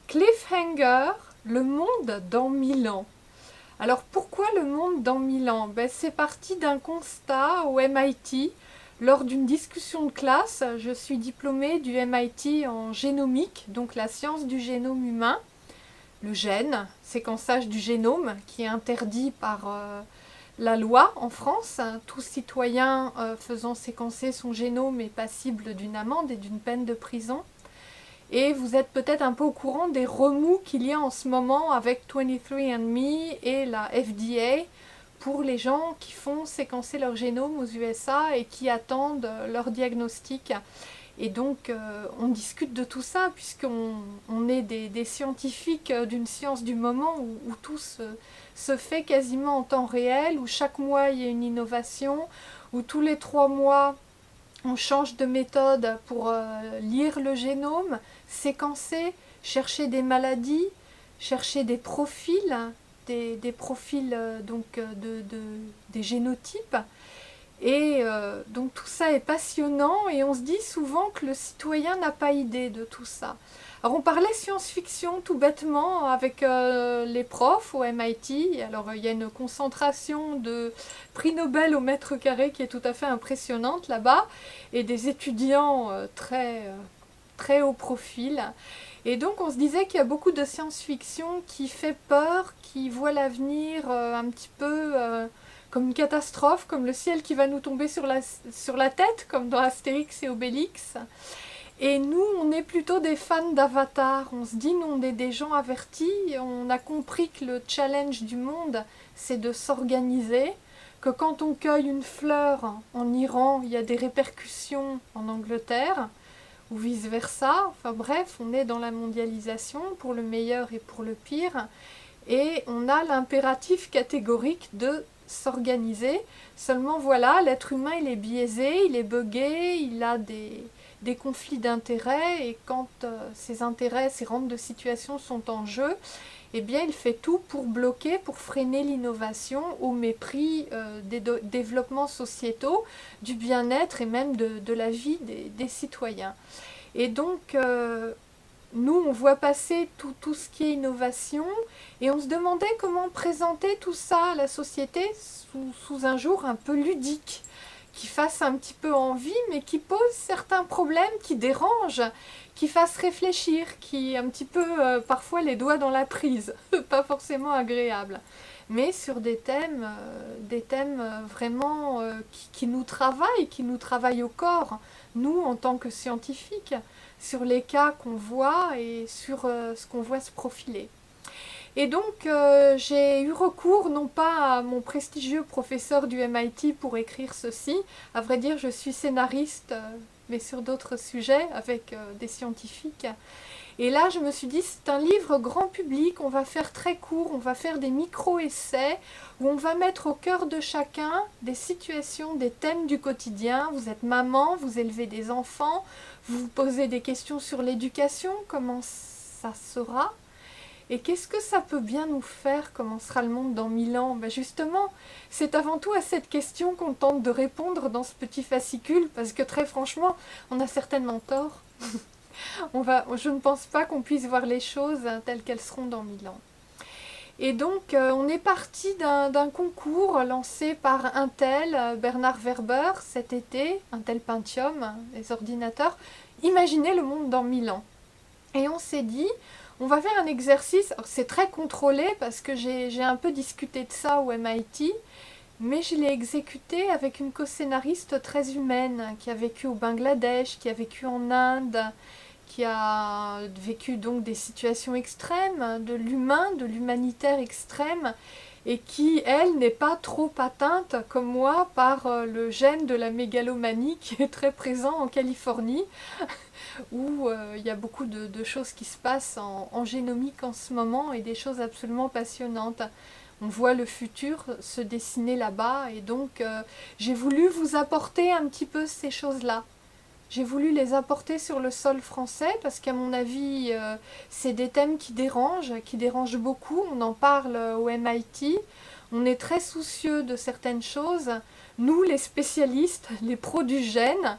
Cliffhanger, le monde dans 1000 ans. Alors pourquoi le monde dans 1000 ans? C'est parti d'un constat au MIT. Lors d'une discussion de classe, je suis diplômée du MIT en génomique, donc la science du génome humain, le gène, séquençage du génome, qui est interdit par la loi en France. Tout citoyen faisant séquencer son génome est passible d'une amende et d'une peine de prison. Et vous êtes peut-être un peu au courant des remous qu'il y a en ce moment avec 23andMe et la FDA pour les gens qui font séquencer leur génome aux USA et qui attendent leur diagnostic. Et donc on discute de tout ça puisqu'on est des scientifiques d'une science du moment où tout se fait quasiment en temps réel, où chaque mois il y a une innovation, où tous les 3 mois on change de méthode pour lire le génome, séquencer, chercher des maladies, chercher des profils, des profils des génotypes. Et donc tout ça est passionnant et on se dit souvent que le citoyen n'a pas idée de tout ça. Alors on parlait science-fiction tout bêtement avec les profs au MIT. Alors il y a une concentration de prix Nobel au mètre carré qui est tout à fait impressionnante là-bas et des étudiants très haut profil. Et donc on se disait qu'il y a beaucoup de science-fiction qui fait peur, qui voit l'avenir un petit peu comme une catastrophe, comme le ciel qui va nous tomber sur la tête, comme dans Astérix et Obélix. Et nous, on est plutôt des fans d'Avatar. On se dit, nous, on est des gens avertis. On a compris que le challenge du monde, c'est de s'organiser. Que quand on cueille une fleur en Iran, il y a des répercussions en Angleterre, ou vice-versa. Enfin bref, on est dans la mondialisation, pour le meilleur et pour le pire. Et on a l'impératif catégorique de s'organiser. Seulement voilà, l'être humain il est biaisé, il est buggé, il a des conflits d'intérêts et quand ces intérêts, ces rentes de situation sont en jeu, eh bien il fait tout pour bloquer, pour freiner l'innovation au mépris des développements sociétaux, du bien-être et même de la vie des citoyens. Et donc nous, on voit passer tout ce qui est innovation et on se demandait comment présenter tout ça à la société sous un jour un peu ludique, qui fasse un petit peu envie, mais qui pose certains problèmes qui dérangent, qui fasse réfléchir, qui un petit peu parfois les doigts dans la prise, pas forcément agréable, mais sur des thèmes vraiment qui nous travaillent au corps, nous en tant que scientifiques, sur les cas qu'on voit et sur ce qu'on voit se profiler. Et donc j'ai eu recours non pas à mon prestigieux professeur du MIT pour écrire ceci, à vrai dire je suis scénariste mais sur d'autres sujets avec des scientifiques. Et là je me suis dit c'est un livre grand public, on va faire très court, on va faire des micro-essais où on va mettre au cœur de chacun des situations, des thèmes du quotidien. Vous êtes maman, vous élevez des enfants, vous vous posez des questions sur l'éducation, comment ça sera? Et qu'est-ce que ça peut bien nous faire? Comment sera le monde dans 1000 ans? Justement, c'est avant tout à cette question qu'on tente de répondre dans ce petit fascicule, parce que très franchement, on a certainement tort. Je ne pense pas qu'on puisse voir les choses telles qu'elles seront dans 1000 ans. Et donc, on est parti d'un concours lancé par Intel, Bernard Werber, cet été, Intel Pentium, les ordinateurs. Imaginez le monde dans 1000 ans. Et on s'est dit, on va faire un exercice, c'est très contrôlé parce que j'ai un peu discuté de ça au MIT, mais je l'ai exécuté avec une co-scénariste très humaine qui a vécu au Bangladesh, qui a vécu en Inde, qui a vécu donc des situations extrêmes, de l'humain, de l'humanitaire extrême, et qui, elle, n'est pas trop atteinte, comme moi, par le gène de la mégalomanie qui est très présent en Californie, où il y a beaucoup de choses qui se passent en génomique en ce moment, et des choses absolument passionnantes. On voit le futur se dessiner là-bas, et donc j'ai voulu vous apporter un petit peu ces choses-là. J'ai voulu les apporter sur le sol français parce qu'à mon avis, c'est des thèmes qui dérangent beaucoup. On en parle au MIT. On est très soucieux de certaines choses. Nous, les spécialistes, les pros du gène,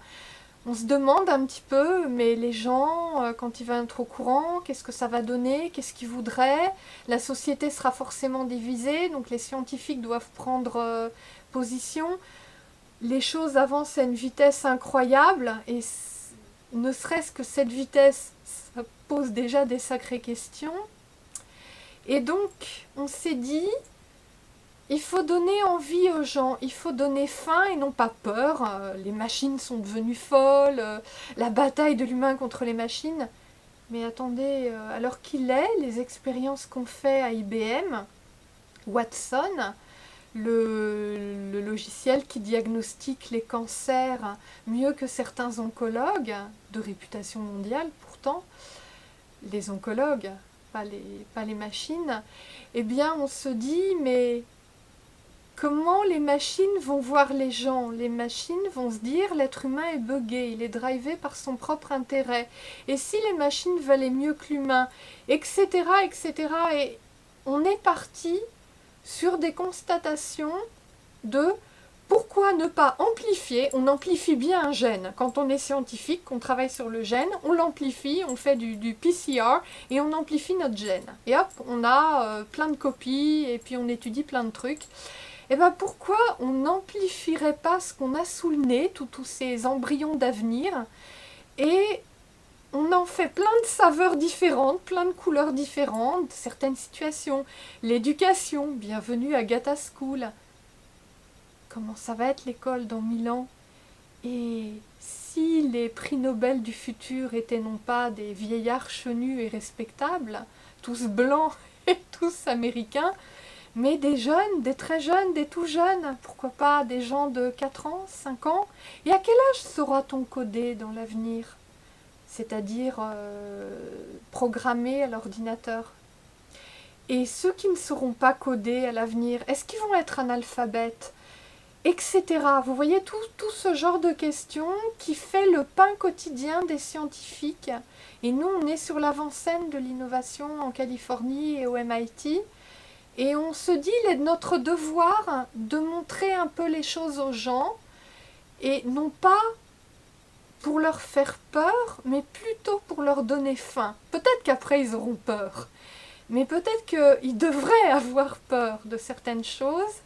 On se demande un petit peu, mais les gens, quand ils vont être au courant, qu'est-ce que ça va donner, qu'est-ce qu'ils voudraient? La société sera forcément divisée, donc les scientifiques doivent prendre position. Les choses avancent à une vitesse incroyable, et ne serait-ce que cette vitesse, ça pose déjà des sacrées questions. Et donc, on s'est dit, il faut donner envie aux gens, il faut donner faim et non pas peur. Les machines sont devenues folles, la bataille de l'humain contre les machines. Mais attendez, alors qu'il est, les expériences qu'on fait à IBM, Watson, le logiciel qui diagnostique les cancers mieux que certains oncologues, de réputation mondiale pourtant, les oncologues, pas les machines, eh bien on se dit, mais comment les machines vont voir les gens? Les machines vont se dire, l'être humain est buggé, il est drivé par son propre intérêt. Et si les machines valaient mieux que l'humain, etc., etc. Et on est parti sur des constatations de pourquoi ne pas amplifier. On amplifie bien un gène. Quand on est scientifique, qu'on travaille sur le gène, on l'amplifie, on fait du PCR et on amplifie notre gène. Et hop, on a plein de copies et puis on étudie plein de trucs. Et bien pourquoi on n'amplifierait pas ce qu'on a sous le nez, tous ces embryons d'avenir, et on en fait plein de saveurs différentes, plein de couleurs différentes, certaines situations. L'éducation, bienvenue à Gata School. Comment ça va être l'école dans 1000 ans? Et si les prix Nobel du futur étaient non pas des vieillards chenus et respectables, tous blancs et tous américains, mais des jeunes, des très jeunes, des tout jeunes, pourquoi pas des gens de 4 ans, 5 ans? Et à quel âge saura-t-on coder dans l'avenir? C'est-à-dire programmer à l'ordinateur. Et ceux qui ne sauront pas coder à l'avenir, est-ce qu'ils vont être analphabètes? Etc. Vous voyez tout ce genre de questions qui fait le pain quotidien des scientifiques. Et nous, on est sur l'avant-scène de l'innovation en Californie et au MIT. Et on se dit, il est de notre devoir de montrer un peu les choses aux gens, et non pas pour leur faire peur, mais plutôt pour leur donner faim. Peut-être qu'après ils auront peur, mais peut-être qu'ils devraient avoir peur de certaines choses,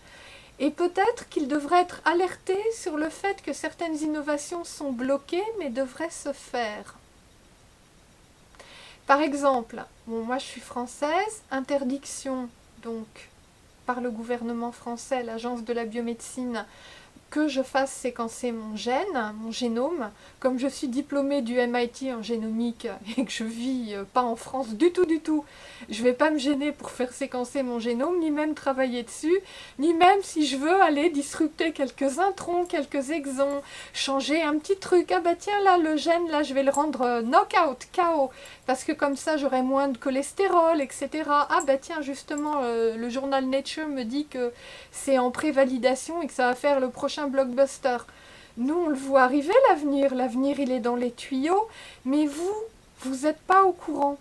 et peut-être qu'ils devraient être alertés sur le fait que certaines innovations sont bloquées, mais devraient se faire. Par exemple, bon, moi je suis française, interdiction donc par le gouvernement français, l'agence de la biomédecine, que je fasse séquencer mon gène, mon génome. Comme je suis diplômée du MIT en génomique et que je vis pas en France du tout, je vais pas me gêner pour faire séquencer mon génome, ni même travailler dessus, ni même si je veux aller disrupter quelques introns, quelques exons, changer un petit truc. Ah bah tiens là, le gène, là je vais le rendre knockout, KO, parce que comme ça j'aurai moins de cholestérol, etc. Ah bah tiens justement, le journal Nature me dit que c'est en prévalidation et que ça va faire le prochain blockbuster. Nous, on le voit arriver l'avenir. L'avenir, il est dans les tuyaux, mais vous n'êtes pas au courant.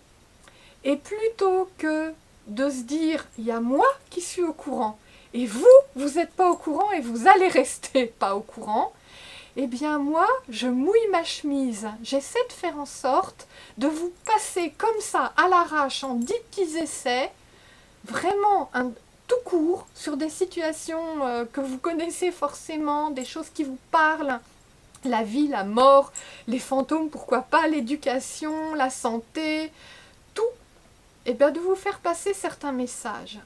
Et plutôt que de se dire, il y a moi qui suis au courant, et vous n'êtes pas au courant et vous allez rester pas au courant, eh bien moi, je mouille ma chemise. J'essaie de faire en sorte de vous passer comme ça, à l'arrache, en 10 petits essais, vraiment tout court, sur des situations que vous connaissez forcément, des choses qui vous parlent, la vie, la mort, les fantômes, pourquoi pas, l'éducation, la santé, tout, et bien de vous faire passer certains messages.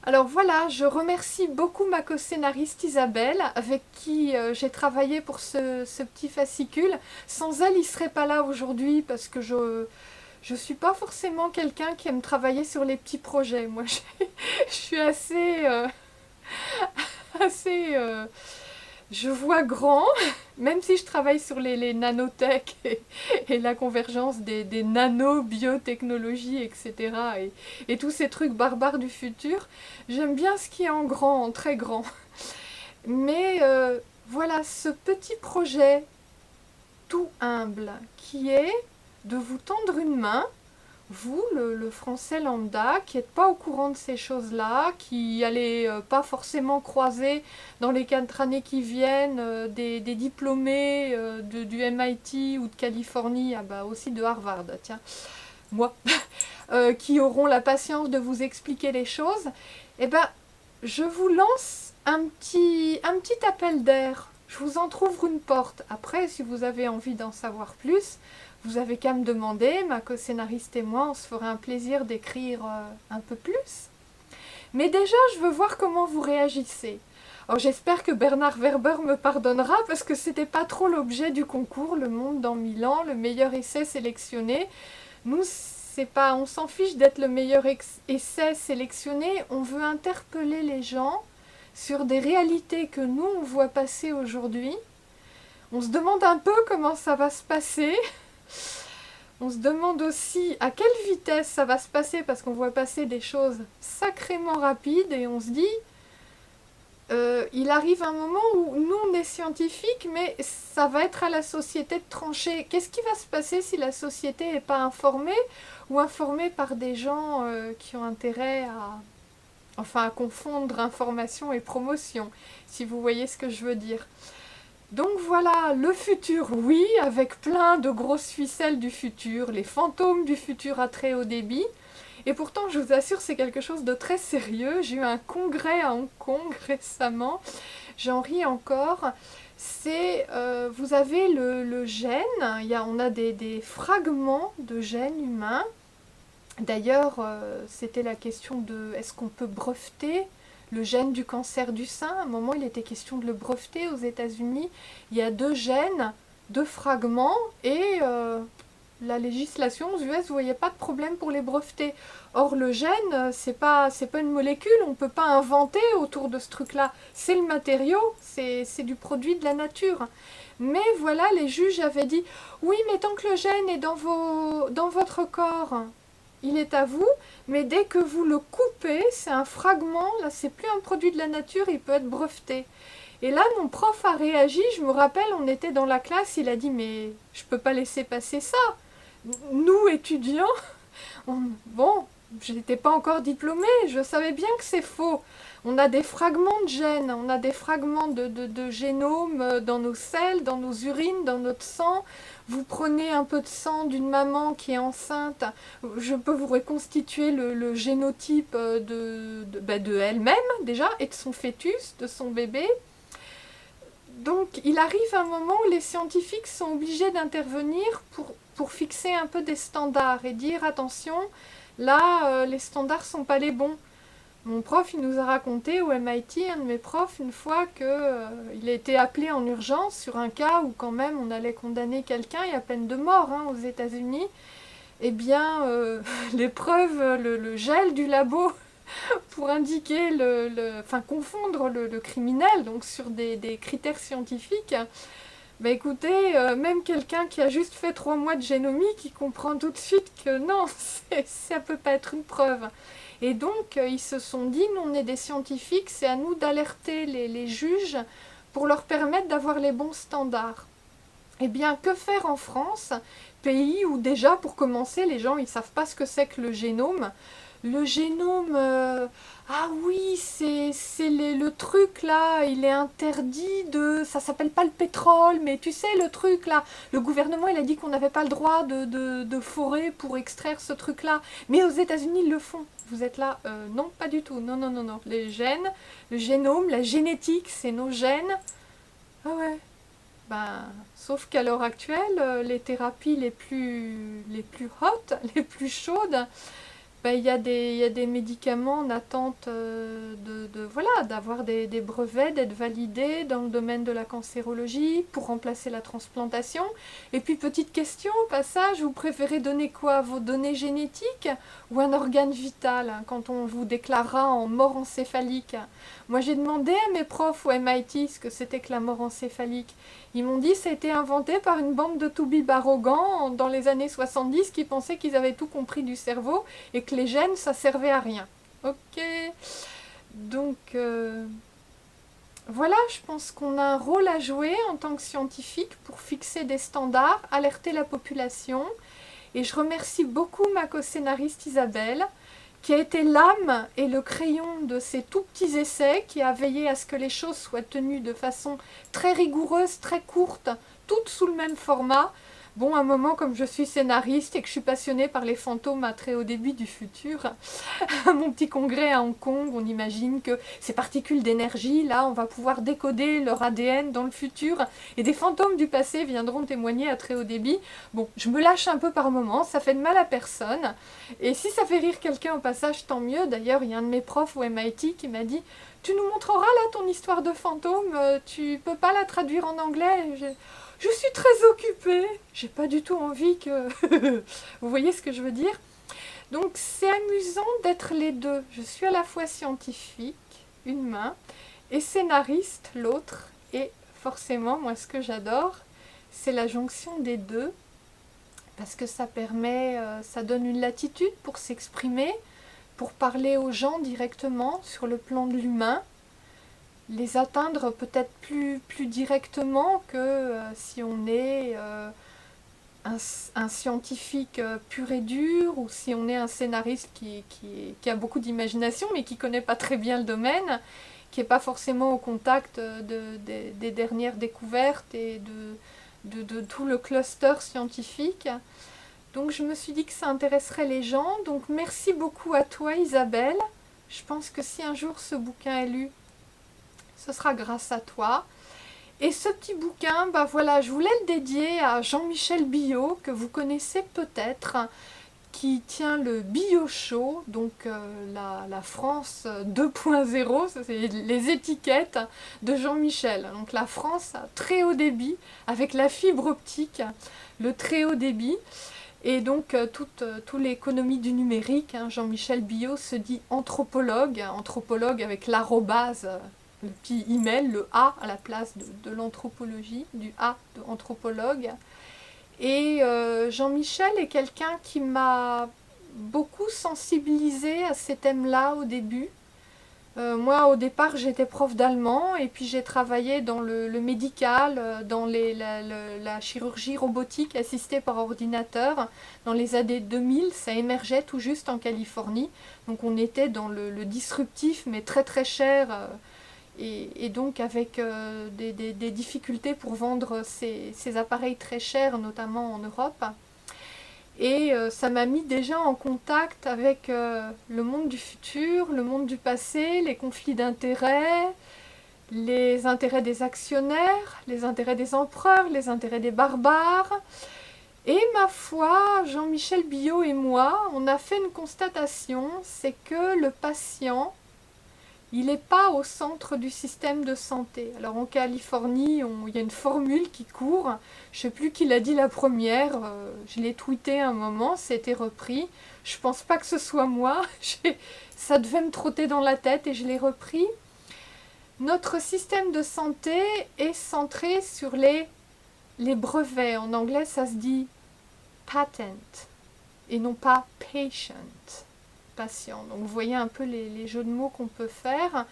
Alors voilà, je remercie beaucoup ma co-scénariste Isabelle, avec qui j'ai travaillé pour ce petit fascicule. Sans elle, il ne serait pas là aujourd'hui, parce que je suis pas forcément quelqu'un qui aime travailler sur les petits projets. Moi, je suis assez... je vois grand, même si je travaille sur les nanotech et la convergence des nano-biotechnologies, etc. Et tous ces trucs barbares du futur. J'aime bien ce qui est en grand, en très grand. Mais voilà, ce petit projet tout humble qui est de vous tendre une main vous, le français lambda, qui n'êtes pas au courant de ces choses-là, qui n'allez pas forcément croiser dans les 4 années qui viennent des diplômés du MIT ou de Californie, ah bah aussi de Harvard, tiens, moi, qui auront la patience de vous expliquer les choses, eh ben, je vous lance un petit appel d'air. Je vous entrouvre une porte. Après, si vous avez envie d'en savoir plus, vous avez qu'à me demander. Ma co-scénariste et moi, on se fera un plaisir d'écrire un peu plus. Mais déjà, je veux voir comment vous réagissez. Alors j'espère que Bernard Werber me pardonnera parce que c'était pas trop l'objet du concours Le Monde dans 1000 ans, le meilleur essai sélectionné. Nous, c'est pas, on s'en fiche d'être le meilleur essai sélectionné, on veut interpeller les gens sur des réalités que nous, on voit passer aujourd'hui. On se demande un peu comment ça va se passer. On se demande aussi à quelle vitesse ça va se passer parce qu'on voit passer des choses sacrément rapides et on se dit il arrive un moment où nous on est scientifiques mais ça va être à la société de trancher. Qu'est-ce qui va se passer si la société n'est pas informée ou informée par des gens qui ont intérêt à confondre information et promotion, si vous voyez ce que je veux dire. Donc voilà, le futur, oui, avec plein de grosses ficelles du futur, les fantômes du futur à très haut débit. Et pourtant, je vous assure, c'est quelque chose de très sérieux. J'ai eu un congrès à Hong Kong récemment, j'en ris encore. Vous avez le gène, on a des fragments de gènes humains. D'ailleurs, c'était la question de est-ce qu'on peut breveter le gène du cancer du sein. À un moment, il était question de le breveter aux États-Unis. Il y a 2 gènes, 2 fragments, et la législation aux US ne voyait pas de problème pour les breveter. Or, le gène, c'est pas une molécule, on ne peut pas inventer autour de ce truc-là. C'est le matériau, c'est du produit de la nature. Mais voilà, les juges avaient dit, oui, mais tant que le gène est dans votre corps, il est à vous, mais dès que vous le coupez, c'est un fragment, là c'est plus un produit de la nature, il peut être breveté. Et là mon prof a réagi, je me rappelle, on était dans la classe, il a dit mais je peux pas laisser passer ça. Nous étudiants, bon, je n'étais pas encore diplômée, je savais bien que c'est faux. On a des fragments de gènes, on a des fragments de génome dans nos selles, dans nos urines, dans notre sang. Vous prenez un peu de sang d'une maman qui est enceinte, je peux vous reconstituer le génotype de elle-même déjà, et de son fœtus, de son bébé. Donc il arrive un moment où les scientifiques sont obligés d'intervenir pour fixer un peu des standards et dire attention, là les standards sont pas les bons. Mon prof, il nous a raconté au MIT, un de mes profs, une fois qu'il a été appelé en urgence sur un cas où quand même on allait condamner quelqu'un, il y a peine de mort aux États-Unis. Eh bien, les preuves, le gel du labo pour indiquer confondre le criminel, donc sur des critères scientifiques. Bah écoutez, même quelqu'un qui a juste fait 3 mois de génomique, il comprend tout de suite que non, ça peut pas être une preuve. Et donc, ils se sont dit, nous on est des scientifiques, c'est à nous d'alerter les juges pour leur permettre d'avoir les bons standards. Eh bien, que faire en France, pays où déjà, pour commencer, les gens, ils ne savent pas ce que c'est que le génome. Le génome, ah oui, c'est le truc là, il est interdit ça s'appelle pas le pétrole, mais tu sais le truc là, le gouvernement il a dit qu'on n'avait pas le droit de forer pour extraire ce truc là, mais aux États-Unis ils le font. Vous êtes là, non pas du tout, non non non non, les gènes, le génome, la génétique, c'est nos gènes. Ah ouais. Ben, sauf qu'à l'heure actuelle, les thérapies les plus hot, les plus chaudes, ben, il y a des médicaments en attente voilà, d'avoir des brevets, d'être validés dans le domaine de la cancérologie pour remplacer la transplantation. Et puis petite question au passage, vous préférez donner quoi? Vos données génétiques ou un organe vital quand on vous déclarera en mort encéphalique? Moi j'ai demandé à mes profs au MIT ce que c'était que la mort encéphalique. Ils m'ont dit que ça a été inventé par une bande de toubibs arrogants dans les années 70 qui pensaient qu'ils avaient tout compris du cerveau et que les gènes ça servait à rien. Ok, donc voilà, je pense qu'on a un rôle à jouer en tant que scientifique pour fixer des standards, alerter la population Et je remercie beaucoup ma co-scénariste Isabelle, qui a été l'âme et le crayon de ces tout petits essais, qui a veillé à ce que les choses soient tenues de façon très rigoureuse, très courte, toutes sous le même format. Bon, à un moment, comme je suis scénariste et que je suis passionnée par les fantômes à très haut débit du futur, à mon petit congrès à Hong Kong, on imagine que ces particules d'énergie, là, on va pouvoir décoder leur ADN dans le futur, et des fantômes du passé viendront témoigner à très haut débit. Bon, je me lâche un peu par moment, ça fait de mal à personne, et si ça fait rire quelqu'un au passage, tant mieux. D'ailleurs, il y a un de mes profs au MIT qui m'a dit « Tu nous montreras là ton histoire de fantôme, tu peux pas la traduire en anglais ?» Je suis très occupée, j'ai pas du tout envie que... Vous voyez ce que je veux dire? Donc c'est amusant d'être les deux. Je suis à la fois scientifique, une main, et scénariste, l'autre. Et forcément, moi ce que j'adore, c'est la jonction des deux, parce que ça permet, ça donne une latitude pour s'exprimer, pour parler aux gens directement sur le plan de l'humain, les atteindre peut-être plus directement que si on est un scientifique pur et dur, ou si on est un scénariste qui a beaucoup d'imagination mais qui ne connaît pas très bien le domaine, qui n'est pas forcément au contact des dernières découvertes et de tout le cluster scientifique. Donc je me suis dit que ça intéresserait les gens. Donc merci beaucoup à toi Isabelle. Je pense que si un jour ce bouquin est lu, ce sera grâce à toi. Et ce petit bouquin, bah voilà, je voulais le dédier à Jean-Michel Billot, que vous connaissez peut-être, qui tient le Billot Show, donc la France 2.0, c'est les étiquettes de Jean-Michel. Donc la France à très haut débit, avec la fibre optique, le très haut débit. Et donc toute l'économie du numérique, hein. Jean-Michel Billot se dit anthropologue, anthropologue avec l'arrobase, le petit email, le A à la place de l'anthropologie, du A de anthropologue. Et Jean-Michel est quelqu'un qui m'a beaucoup sensibilisée à ces thèmes-là au début. Moi, au départ, j'étais prof d'allemand et puis j'ai travaillé dans le médical, dans la chirurgie robotique assistée par ordinateur. Dans les années 2000, ça émergeait tout juste en Californie. Donc on était dans le disruptif, mais très très cher. Et donc avec des difficultés pour vendre ces appareils très chers, notamment en Europe. Et ça m'a mis déjà en contact avec le monde du futur, le monde du passé, les conflits d'intérêts, les intérêts des actionnaires, les intérêts des empereurs, les intérêts des barbares. Et ma foi, Jean-Michel Billot et moi, on a fait une constatation, c'est que le patient, il n'est pas au centre du système de santé. Alors en Californie, il y a une formule qui court, je ne sais plus qui l'a dit la première, je l'ai tweeté un moment, c'était repris. Je ne pense pas que ce soit moi, ça devait me trotter dans la tête et je l'ai repris. Notre système de santé est centré sur les brevets. En anglais, ça se dit patent et non pas patient. Patient. Donc vous voyez un peu les jeux de mots qu'on peut faire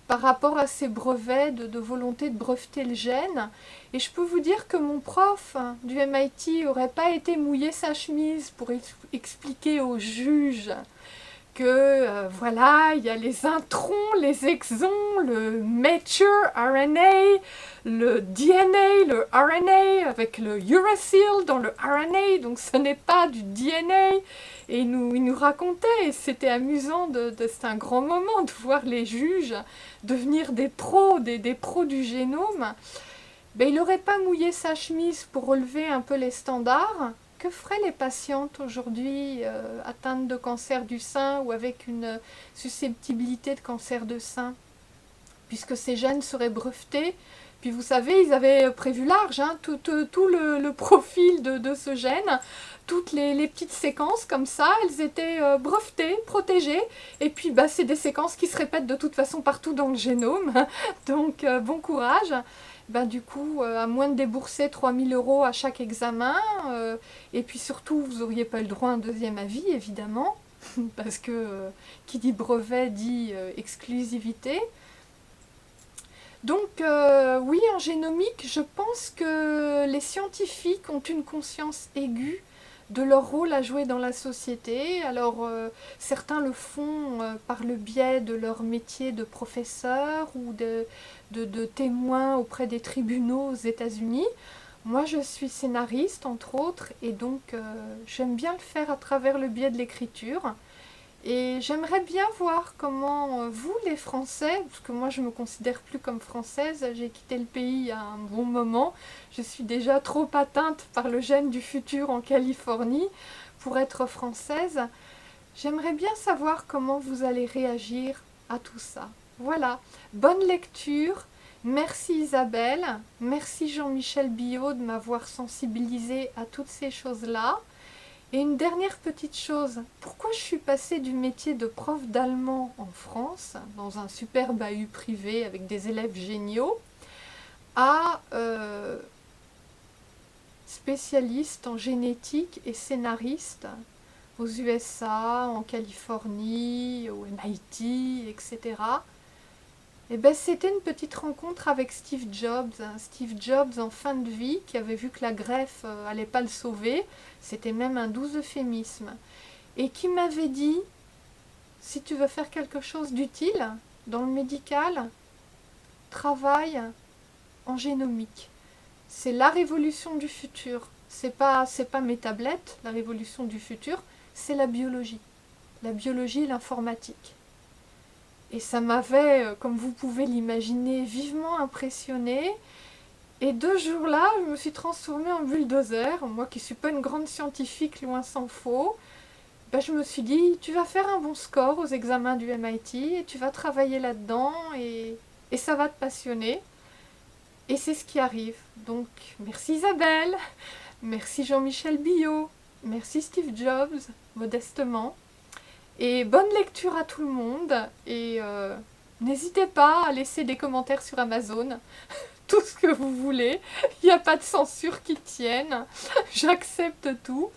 par rapport à ces brevets de volonté de breveter le gène. Et je peux vous dire que mon prof du MIT n'aurait pas été mouiller sa chemise pour expliquer aux juges que voilà, il y a les introns, les exons, le mature RNA, le DNA, le RNA, avec le uracil dans le RNA, donc ce n'est pas du DNA. Et il nous racontait, et c'était amusant, c'était un grand moment de voir les juges devenir des pros, des pros du génome. Ben, il n'aurait pas mouillé sa chemise pour relever un peu les standards. Que feraient les patientes aujourd'hui atteintes de cancer du sein ou avec une susceptibilité de cancer de sein, puisque ces gènes seraient brevetés? Puis vous savez, ils avaient prévu large, hein, tout le profil de ce gène, toutes les petites séquences comme ça, elles étaient brevetées, protégées, et puis bah, c'est des séquences qui se répètent de toute façon partout dans le génome, donc bon courage. Ben, du coup, à moins de débourser 3 000 € à chaque examen, et puis surtout, vous n'auriez pas eu le droit à un deuxième avis, évidemment, parce que qui dit brevet dit exclusivité. Donc, oui, en génomique, je pense que les scientifiques ont une conscience aiguë de leur rôle à jouer dans la société. Alors certains le font par le biais de leur métier de professeur ou de témoin auprès des tribunaux aux États-Unis. Moi je suis scénariste entre autres et donc j'aime bien le faire à travers le biais de l'écriture. Et j'aimerais bien voir comment vous, les Français, parce que moi je me considère plus comme française, j'ai quitté le pays à un bon moment, je suis déjà trop atteinte par le gène du futur en Californie pour être française. J'aimerais bien savoir comment vous allez réagir à tout ça. Voilà, bonne lecture, merci Isabelle, merci Jean-Michel Billot de m'avoir sensibilisée à toutes ces choses-là. Et une dernière petite chose, pourquoi je suis passée du métier de prof d'allemand en France, dans un super bahut privé avec des élèves géniaux, à spécialiste en génétique et scénariste aux USA, en Californie, au MIT, etc. Et ben, c'était une petite rencontre avec Steve Jobs. Steve Jobs en fin de vie, qui avait vu que la greffe allait pas le sauver, c'était même un doux euphémisme, et qui m'avait dit, si tu veux faire quelque chose d'utile dans le médical, travaille en génomique. C'est la révolution du futur. C'est pas mes tablettes, la révolution du futur, c'est la biologie et l'informatique. Et ça m'avait, comme vous pouvez l'imaginer, vivement impressionnée. Et 2 jours là, je me suis transformée en bulldozer. Moi qui ne suis pas une grande scientifique, loin s'en faut. Ben, je me suis dit, tu vas faire un bon score aux examens du MIT et tu vas travailler là-dedans et ça va te passionner. Et c'est ce qui arrive. Donc, merci Isabelle, merci Jean-Michel Billot, merci Steve Jobs, modestement. Et bonne lecture à tout le monde. Et n'hésitez pas à laisser des commentaires sur Amazon. Tout ce que vous voulez. Il n'y a pas de censure qui tienne. J'accepte tout.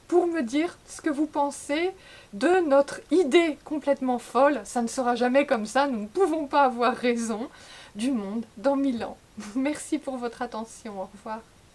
Pour me dire ce que vous pensez de notre idée complètement folle. Ça ne sera jamais comme ça. Nous ne pouvons pas avoir raison du monde dans 1000 ans. Merci pour votre attention. Au revoir.